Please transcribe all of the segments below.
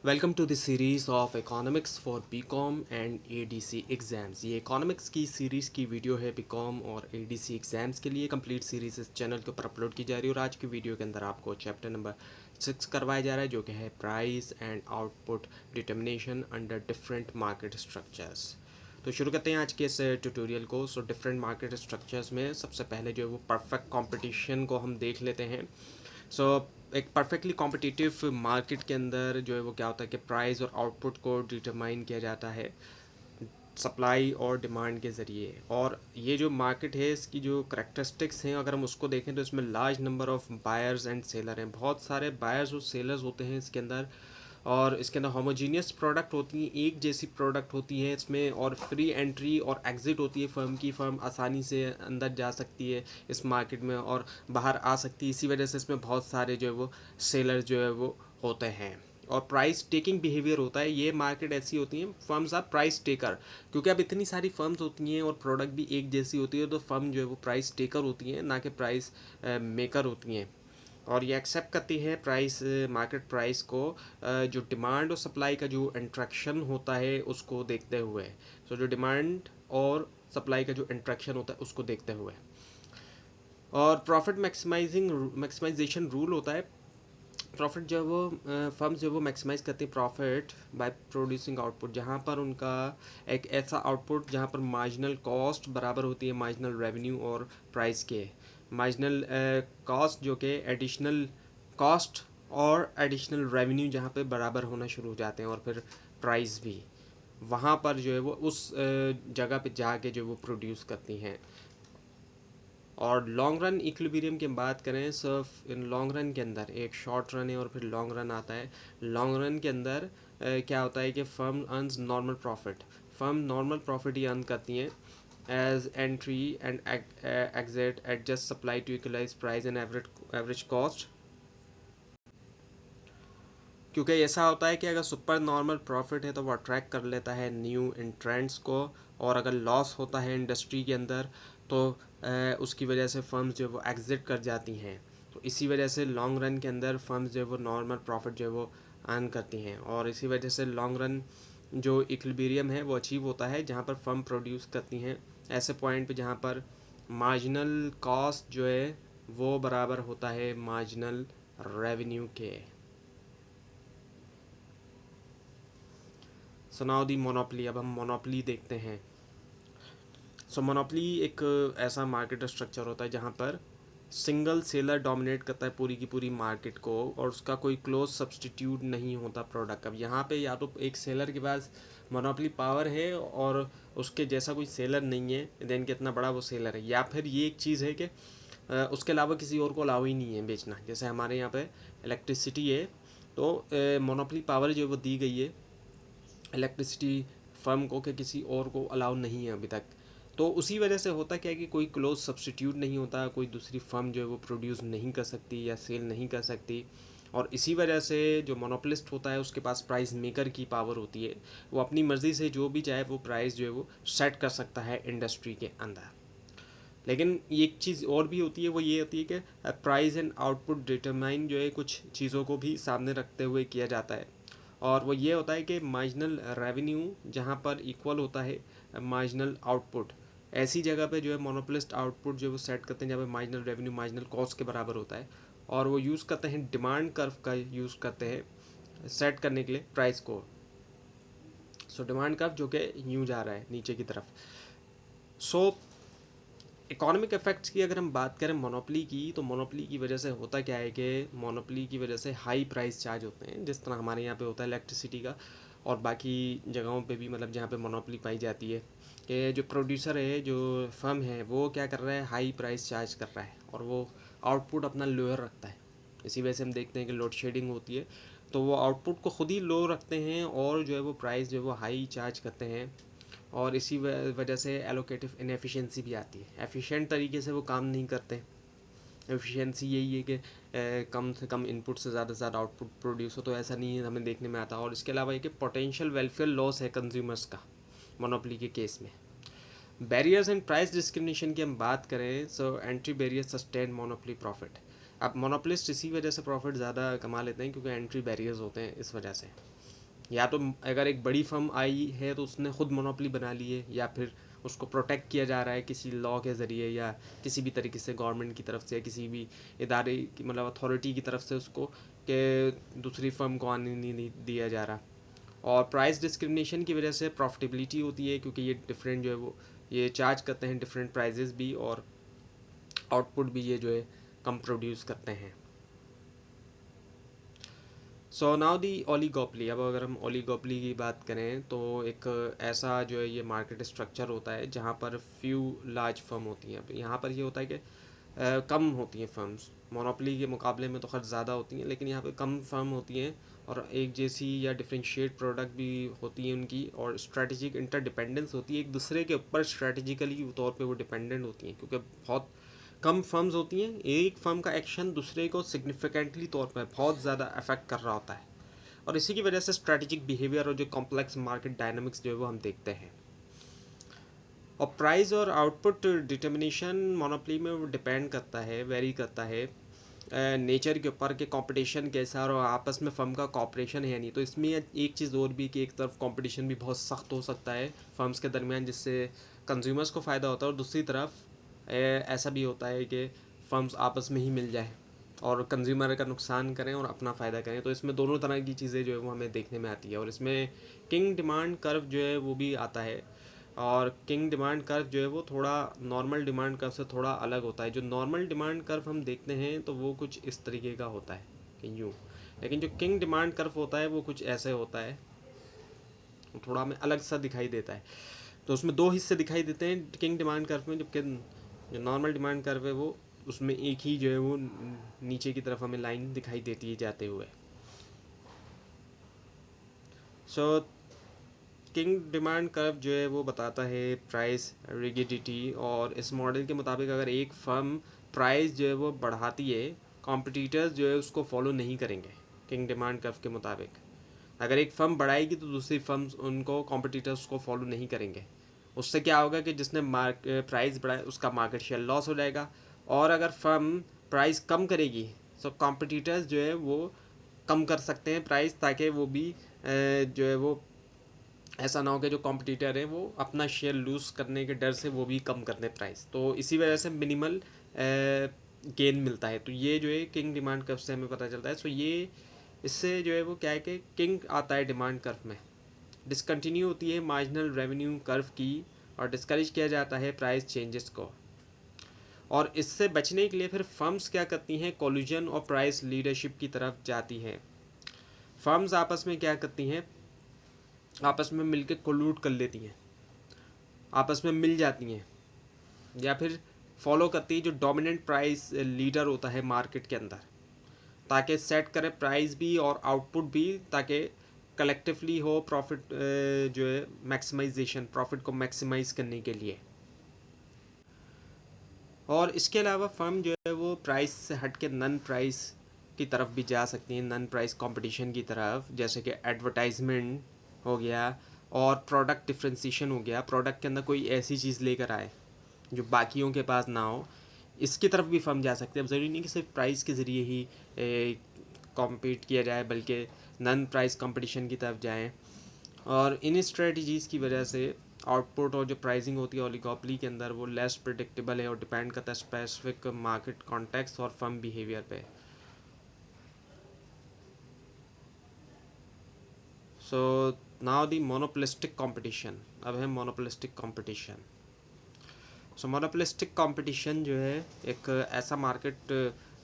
Welcome to the series of economics for BCom and ADC exams. ये economics की सीरीज़ की वीडियो है बीकॉम और एडीसी एग्ज़ाम्स के लिए। कंप्लीट सीरीज़ इस चैनल के ऊपर अपलोड की जा रही है और आज की वीडियो के अंदर आपको चैप्टर नंबर 6 करवाया जा रहा है, जो कि है price and output determination under different market structures. तो शुरू करते हैं आज के इस ट्यूटोरियल को। डिफरेंट मार्केट स्ट्रक्चर्स में सबसे पहले जो है वो परफेक्ट कंपटीशन को हम देख लेते हैं। सो एक परफेक्टली कॉम्पिटिटिव मार्केट के अंदर जो है वो क्या होता है कि प्राइस और आउटपुट को डिटरमाइन किया जाता है सप्लाई और डिमांड के ज़रिए। और ये जो मार्केट है इसकी जो करेक्टरिस्टिक्स हैं अगर हम उसको देखें तो इसमें large number of buyers and seller हैं, बहुत सारे बायर्स और सेलर्स होते हैं इसके अंदर। और इसके अंदर होमोजीनियस प्रोडक्ट होती हैं, एक जैसी प्रोडक्ट होती है इसमें, और फ्री एंट्री और एग्ज़िट होती है फर्म की। फर्म आसानी से अंदर जा सकती है इस मार्केट में और बाहर आ सकती है। इसी वजह से इसमें बहुत सारे जो है वो सेलर जो है वो होते हैं। और प्राइस टेकिंग बिहेवियर होता है। ये मार्केट ऐसी होती है, फर्म्स आर प्राइस टेकर, क्योंकि अब इतनी सारी फर्म्स होती हैं और प्रोडक्ट भी एक जैसी होती है, तो फर्म जो है वो प्राइस टेकर होती हैं, ना कि प्राइस मेकर होती हैं। और ये एक्सेप्ट करती है प्राइस मार्केट प्राइस को जो डिमांड और सप्लाई का जो इंट्रैक्शन होता है उसको देखते हुए। जो डिमांड और सप्लाई का जो इंट्रैक्शन होता है उसको देखते हुए। और प्रॉफिट मैक्सिमाइजेशन रूल होता है। प्रॉफिट जो है वो फर्म्स जो है वो मैक्सिमाइज करती है प्रॉफिट बाय प्रोड्यूसिंग आउटपुट, जहाँ पर उनका एक ऐसा आउटपुट जहाँ पर मार्जिनल कॉस्ट बराबर होती है मार्जिनल रेवेन्यू और प्राइस के। मार्जिनल कॉस्ट जो कि एडिशनल कॉस्ट और एडिशनल रेवेन्यू जहाँ पे बराबर होना शुरू हो जाते हैं, और फिर प्राइस भी वहाँ पर जो है वो उस जगह पे जाके जो वो प्रोड्यूस करती हैं। और लॉन्ग रन इक्विलिब्रियम की बात करें, सिर्फ इन लॉन्ग रन के अंदर एक शॉर्ट रन है और फिर लॉन्ग रन आता है। लॉन्ग रन के अंदर क्या होता है कि firm earns normal profit. Firm normal profit ही अर्न करती हैं as entry and exit, adjust supply to equalise price and average cost. क्योंकि ऐसा होता है कि अगर सुपर नॉर्मल प्रॉफिट है तो वो अट्रैक्ट कर लेता है न्यू इंट्रेंट्स को, और अगर लॉस होता है इंडस्ट्री के अंदर तो उसकी वजह से फर्म्स जो है वो एग्ज़िट कर जाती हैं। तो इसी वजह से लॉन्ग रन के अंदर फर्म्स जो है वो नॉर्मल प्रॉफिट जो है वो अर्न करती हैं, और इसी वजह से लॉन्ग रन जो इक्विलिब्रियम है वो अचीव होता है जहाँ पर फर्म प्रोड्यूस करती हैं ऐसे पॉइंट पे जहाँ पर मार्जिनल कॉस्ट जो है वो बराबर होता है मार्जिनल रेवेन्यू के। सो नाउ दी मोनोपली। अब हम मोनोपली देखते हैं। मोनोपली एक ऐसा मार्केट स्ट्रक्चर होता है जहाँ पर सिंगल सेलर डोमिनेट करता है पूरी की पूरी मार्केट को, और उसका कोई क्लोज सब्सटीट्यूट नहीं होता प्रोडक्ट। अब यहाँ पे या तो एक सेलर के पास मोनोपली पावर है और उसके जैसा कोई सेलर नहीं है, देन कितना बड़ा वो सेलर है, या फिर ये एक चीज़ है कि उसके अलावा किसी और को अलाउ ही नहीं है बेचना। जैसे हमारे यहाँ पे इलेक्ट्रिसिटी है, तो मोनोपली पावर जो वो दी गई है इलेक्ट्रिसिटी फर्म को कि किसी और को अलाउ नहीं है अभी तक। तो उसी वजह से होता क्या है कि कोई क्लोज सब्सटीट्यूट नहीं होता, कोई दूसरी फर्म जो है वो प्रोड्यूस नहीं कर सकती या सेल नहीं कर सकती। और इसी वजह से जो मोनोपोलिस्ट होता है उसके पास प्राइस मेकर की पावर होती है। वो अपनी मर्ज़ी से जो भी चाहे वो प्राइस जो है वो सेट कर सकता है इंडस्ट्री के अंदर। लेकिन एक चीज़ और भी होती है, वो ये होती है कि प्राइस एंड आउटपुट डिटरमाइन जो है कुछ चीज़ों को भी सामने रखते हुए किया जाता है। और वो ये होता है कि मार्जिनल रेवेन्यू जहाँ पर इक्वल होता है मार्जिनल आउटपुट, ऐसी जगह पे जो है मोनोपोलिस्ट आउटपुट जो वो सेट करते हैं जहाँ पे मार्जिनल रेवेन्यू मार्जिनल कॉस्ट के बराबर होता है। और वो यूज़ करते हैं डिमांड कर्व का यूज़ करते हैं सेट करने के लिए प्राइस को। डिमांड कर्व जो कि यूँ जा रहा है नीचे की तरफ। सो इकोनॉमिक इफेक्ट्स की अगर हम बात करें मोनोपली की, तो मोनोपली की वजह से होता क्या है कि मोनोपली की वजह से हाई प्राइस चार्ज होते हैं, जिस तरह हमारे यहाँ पे होता है इलेक्ट्रिसिटी का, और बाकी जगहों पे भी मतलब जहाँ पे मोनोपली पाई जाती है कि जो प्रोड्यूसर है जो फर्म है वो क्या कर रहा है, हाई प्राइस चार्ज कर रहा है और वो आउटपुट अपना लोअर रखता है। इसी वजह से हम देखते हैं कि लोड शेडिंग होती है, तो वो आउटपुट को खुद ही लो रखते हैं और जो है वो प्राइस जो है वो हाई चार्ज करते हैं। और इसी वजह से एलोकेटिव इनएफिशिएंसी भी आती है, एफिशिएंट तरीके से वो काम नहीं करते। एफिशिएंसी यही है कि कम से कम इनपुट से ज़्यादा आउटपुट प्रोड्यूस हो, तो ऐसा नहीं है हमें देखने में आता। और इसके अलावा ये कि पोटेंशियल वेलफेयर लॉस है कंज्यूमर्स का मोनोपली के केस में। बैरियर्स एंड प्राइस डिस्क्रिमिनेशन की हम बात करें, entry barrier sustain monopoly profit. अब मोनोपलिस्ट इसी वजह से प्रॉफिट ज़्यादा कमा लेते हैं क्योंकि एंट्री बैरियर्स होते हैं इस वजह से। या तो अगर एक बड़ी फर्म आई है तो उसने खुद मोनोपोली बना ली है, या फिर उसको प्रोटेक्ट किया जा रहा है किसी लॉ के ज़रिए या किसी भी तरीके से गवर्नमेंट की तरफ से या किसी भी इदारे की मतलब अथॉरिटी की तरफ से उसको कि दूसरी फर्म को आने नहीं दिया जा रहा। और प्राइस डिस्क्रिमिनेशन की वजह से प्रॉफिटेबिलिटी होती है, क्योंकि ये डिफरेंट जो है वो ये चार्ज करते हैं डिफरेंट प्राइजेस भी, और आउटपुट भी ये जो है कम प्रोड्यूस करते हैं। So now the oligopoly. अब अगर हम ओलिगोपली की बात करें तो एक ऐसा जो है ये मार्केट स्ट्रक्चर होता है जहाँ पर फ्यू लार्ज फर्म होती हैं। अब यहाँ पर ये होता है कि कम होती हैं फर्म्स, मोनोपोली के मुकाबले में तो खैर ज़्यादा होती हैं, लेकिन यहाँ पे कम फर्म होती हैं और एक जैसी या डिफरेंशिएट प्रोडक्ट भी होती हैं उनकी, और स्ट्रेटेजिक इंटरडिपेंडेंस होती है एक दूसरे के ऊपर, स्ट्रेटेजिकली तौर पे वो डिपेंडेंट होती हैं, क्योंकि बहुत कम फर्म्स होती हैं। एक फर्म का एक्शन दूसरे को सिग्निफिकेंटली तौर पर बहुत ज़्यादा अफेक्ट कर रहा होता है, और इसी की वजह से स्ट्रेटेजिक बिहेवियर और जो कॉम्प्लेक्स मार्केट डायनामिक्स जो है वो हम देखते हैं। और प्राइस और आउटपुट डिटर्मिनेशन मोनोपोली में वो डिपेंड करता है, वेरी करता है नेचर के ऊपर कि कंपटीशन कैसा और आपस में फर्म का कॉपरेशन है नहीं। तो इसमें एक चीज़ और भी कि एक तरफ कंपटीशन भी बहुत सख्त हो सकता है फर्म्स के दरमियान, जिससे कंज्यूमर्स को फ़ायदा होता है, और दूसरी तरफ ऐसा भी होता है कि फर्म्स आपस में ही मिल जाए और कंज्यूमर का नुकसान करें और अपना फ़ायदा करें। तो इसमें दोनों तरह की चीज़ें जो है वो हमें देखने में आती है, और इसमें किंग डिमांड कर्व जो है वो भी आता है। और किंग डिमांड कर्व जो है वो थोड़ा नॉर्मल डिमांड कर्व से थोड़ा अलग होता है। जो नॉर्मल डिमांड कर्व हम देखते हैं तो वो कुछ इस तरीके का होता है कि यूँ, लेकिन जो किंग डिमांड कर्व होता है वो कुछ ऐसे होता है, थोड़ा हमें अलग सा दिखाई देता है। तो उसमें दो हिस्से दिखाई देते हैं किंग डिमांड कर्व में, जबकि जो नॉर्मल डिमांड कर्व है वो उसमें एक ही जो है वो नीचे की तरफ हमें लाइन दिखाई देती है जाते हुए। सो किंग डिमांड कर्व जो है वो बताता है प्राइस रिगिडिटी, और इस मॉडल के मुताबिक अगर एक फर्म प्राइस जो है वो बढ़ाती है, कॉम्पिटिटर्स जो है उसको फॉलो नहीं करेंगे। किंग डिमांड कर्व के मुताबिक अगर एक फर्म बढ़ाएगी तो दूसरी फर्म्स उनको कॉम्पिटिटर्स को फॉलो नहीं करेंगे। उससे क्या होगा कि जिसने प्राइस बढ़ाया उसका मार्केट शेयर लॉस हो जाएगा, और अगर फर्म प्राइस कम करेगी तो कॉम्पिटिटर्स जो है वो कम कर सकते हैं प्राइस, ताकि वो भी जो है वो ऐसा ना हो कि जो कॉम्पिटिटर है वो अपना शेयर लूज़ करने के डर से वो भी कम कर दें प्राइस। तो इसी वजह से मिनिमल गेन मिलता है। तो ये जो है किंग डिमांड कर्व से हमें पता चलता है। सो ये इससे जो है वो क्या है कि किंग आता है डिमांड कर्व में, डिसकंटिन्यू होती है मार्जिनल रेवेन्यू कर्व की, और डिस्करेज किया जाता है प्राइस चेंजेस को। और इससे बचने के लिए फिर फर्म्स क्या करती हैं, कोलिजन और प्राइस लीडरशिप की तरफ जाती हैं। फर्म्स आपस में क्या करती हैं, आपस में मिलकर कोलूट कर लेती हैं, आपस में मिल जाती हैं, या फिर फॉलो करती है जो डोमिनेंट प्राइस लीडर होता है मार्केट के अंदर, ताकि सेट करे प्राइस भी और आउटपुट भी, ताकि कलेक्टिवली हो प्रॉफिट जो है मैक्सिमाइजेशन, प्रॉफिट को मैक्सिमाइज करने के लिए। और इसके अलावा फर्म जो है वो प्राइस से हट के नन प्राइस की तरफ भी जा सकती हैं, नन प्राइस कंपटीशन की तरफ, जैसे कि एडवर्टाइजमेंट हो गया और प्रोडक्ट डिफ्रेंसीशन हो गया। प्रोडक्ट के अंदर कोई ऐसी चीज़ लेकर आए जो बाकियों के पास ना हो, इसकी तरफ भी फर्म जा सकते हैं। अब ज़रूरी नहीं कि सिर्फ प्राइस के ज़रिए ही कॉम्पीट किया जाए, बल्कि नन प्राइस कंपटीशन की तरफ जाएं। और इन स्ट्रेटजीज़ की वजह से आउटपुट और जो प्राइसिंग होती है ओलिगोपोली के अंदर वो लेस प्रिडिक्टेबल है और डिपेंड करता है स्पेसिफिक मार्केट कॉन्टेक्स्ट और फर्म बिहेवियर पे। सो नाउ दी मोनोपोलिस्टिक कंपटीशन। अब है मोनोपोलिस्टिक कंपटीशन। सो मोनोपोलिस्टिक कंपटीशन जो है एक ऐसा मार्केट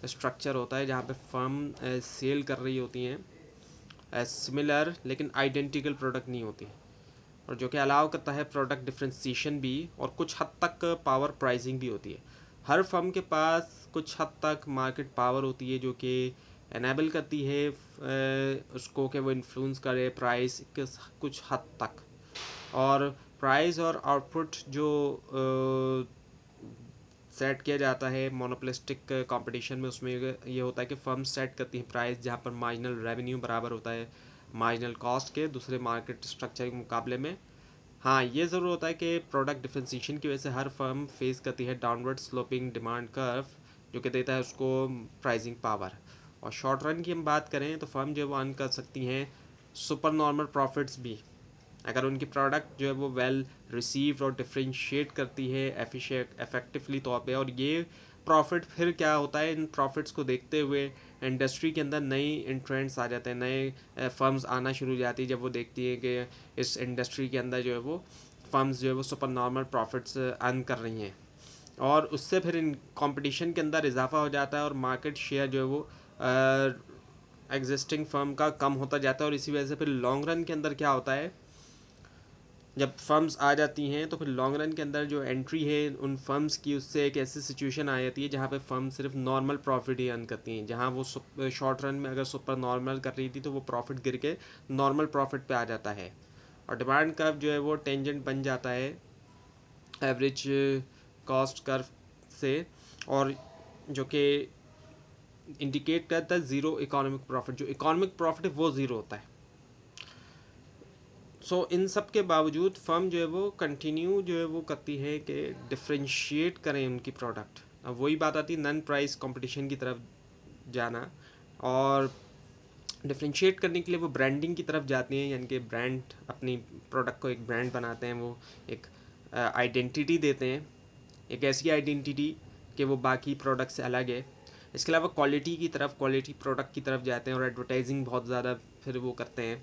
स्ट्रक्चर होता है जहाँ पे फर्म सेल कर रही होती हैं सिमिलर लेकिन आइडेंटिकल प्रोडक्ट नहीं होती, और जो कि अलाउ करता है प्रोडक्ट डिफ्रेंसीशन भी, और कुछ हद तक पावर प्राइसिंग भी होती है। हर फर्म के पास कुछ हद तक मार्केट पावर होती है जो कि एनेबल करती है उसको कि वो इन्फ्लुएंस करे प्राइस कुछ हद तक। और प्राइस और आउटपुट जो सेट किया जाता है मोनोपोलिस्टिक कंपटीशन में, उसमें ये होता है कि फर्म सेट करती हैं प्राइस जहाँ पर मार्जिनल रेवेन्यू बराबर होता है मार्जिनल कॉस्ट के दूसरे मार्केट स्ट्रक्चर के मुकाबले में। हाँ, ये ज़रूर होता है कि प्रोडक्ट डिफ्रेंसीशन की वजह से हर फर्म फेस करती है डाउनवर्ड स्लोपिंग डिमांड कर्व, जो कि देता है उसको प्राइसिंग पावर। और शॉर्ट रन की हम बात करें तो फर्म जो है वो अर्न कर सकती हैं सुपर नॉर्मल प्रॉफिट्स भी, अगर उनकी प्रोडक्ट जो है वो वेल रिसीव्ड और डिफ्रेंशिएट करती है इफेक्टिवली तौर पे, और ये प्रॉफिट फिर क्या होता है, इन प्रॉफिट्स को देखते हुए इंडस्ट्री के अंदर नई इंट्रेंड्स आ जाते हैं, नए फर्म्स आना शुरू हो जाती है जब वो देखती है कि इस इंडस्ट्री के अंदर जो है वो फर्म्स जो है वो सुपर नॉर्मल प्रॉफिट्स अर्न कर रही हैं, और उससे फिर इन कंपटीशन के अंदर इजाफा हो जाता है और मार्केट शेयर जो है वो एग्जिस्टिंग फर्म का कम होता जाता है। और इसी वजह से फिर लॉन्ग रन के अंदर क्या होता है, जब फर्म्स आ जाती हैं तो फिर लॉन्ग रन के अंदर जो एंट्री है उन फर्म्स की, उससे एक ऐसी सिचुएशन आ जाती है जहाँ पे फर्म सिर्फ नॉर्मल प्रॉफिट ही अर्न करती हैं, जहाँ वो शॉर्ट रन में अगर सुपर नॉर्मल कर रही थी तो वो प्रॉफिट गिर के नॉर्मल प्रॉफिट पे आ जाता है, और डिमांड कर्व जो है वो टेंजेंट बन जाता है एवरेज कॉस्ट कर्व से, और जो कि इंडिकेट करता है ज़ीरो इकोनॉमिक प्रॉफिट। जो इकोनॉमिक प्रॉफिट है वो ज़ीरो होता है। इन सब के बावजूद फर्म जो है वो कंटिन्यू जो है वो करती है कि डिफ्रेंशिएट करें उनकी प्रोडक्ट। अब वही बात आती है नन प्राइस कंपटीशन की तरफ जाना, और डिफ्रेंशिएट करने के लिए वो ब्रांडिंग की तरफ जाती हैं, यानी कि ब्रांड अपनी प्रोडक्ट को एक ब्रांड बनाते हैं, वो एक आइडेंटिटी देते हैं, एक ऐसी आइडेंटिटी कि वो बाकी प्रोडक्ट से अलग है। इसके अलावा क्वालिटी की तरफ, क्वालिटी प्रोडक्ट की तरफ जाते हैं, और एडवर्टाइजिंग बहुत ज़्यादा फिर वो करते हैं,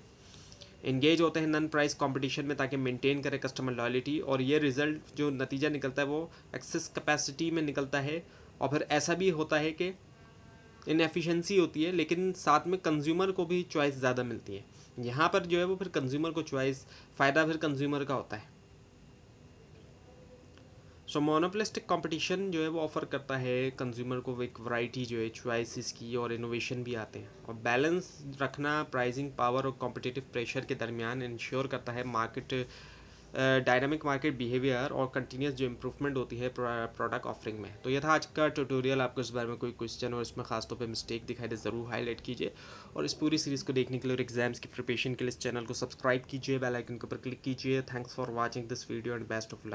इंगेज होते हैं नन प्राइस कंपटीशन में ताकि मेंटेन करें कस्टमर लॉयल्टी, और ये रिज़ल्ट जो नतीजा निकलता है वो एक्सेस कैपेसिटी में निकलता है। और फिर ऐसा भी होता है कि इनएफिशिएंसी होती है लेकिन साथ में कंज्यूमर को भी चॉइस ज़्यादा मिलती है। यहाँ पर जो है वो फिर कंज्यूमर को चॉइस, फ़ायदा फिर कंज्यूमर का होता है। मोनोपोलिस्टिक कंपटीशन जो है वो ऑफ़र करता है कंज्यूमर को एक वैरायटी जो है चॉइसेस की, और इनोवेशन भी आते हैं, और बैलेंस रखना प्राइसिंग पावर और कॉम्पिटिटिव प्रेशर के दरमियान इंश्योर करता है मार्केट डायनामिक मार्केट बिहेवियर और कंटिन्यूस जो इम्प्रूवमेंट होती है प्रोडक्ट ऑफरिंग में। तो ये था आज का ट्यूटोरियल। आपको इस बारे में कोई क्वेश्चन और इसमें खासतौर पे मिस्टेक दिखाई दे ज़रूर हाईलाइट कीजिए, और इस पूरी सीरीज़ को देखने के लिए और एग्जाम्स की प्रिपरेशन के लिए इस चैनल को सब्सक्राइब कीजिए, बेल आइकन के ऊपर क्लिक कीजिए। Thanks for watching this video and best of luck.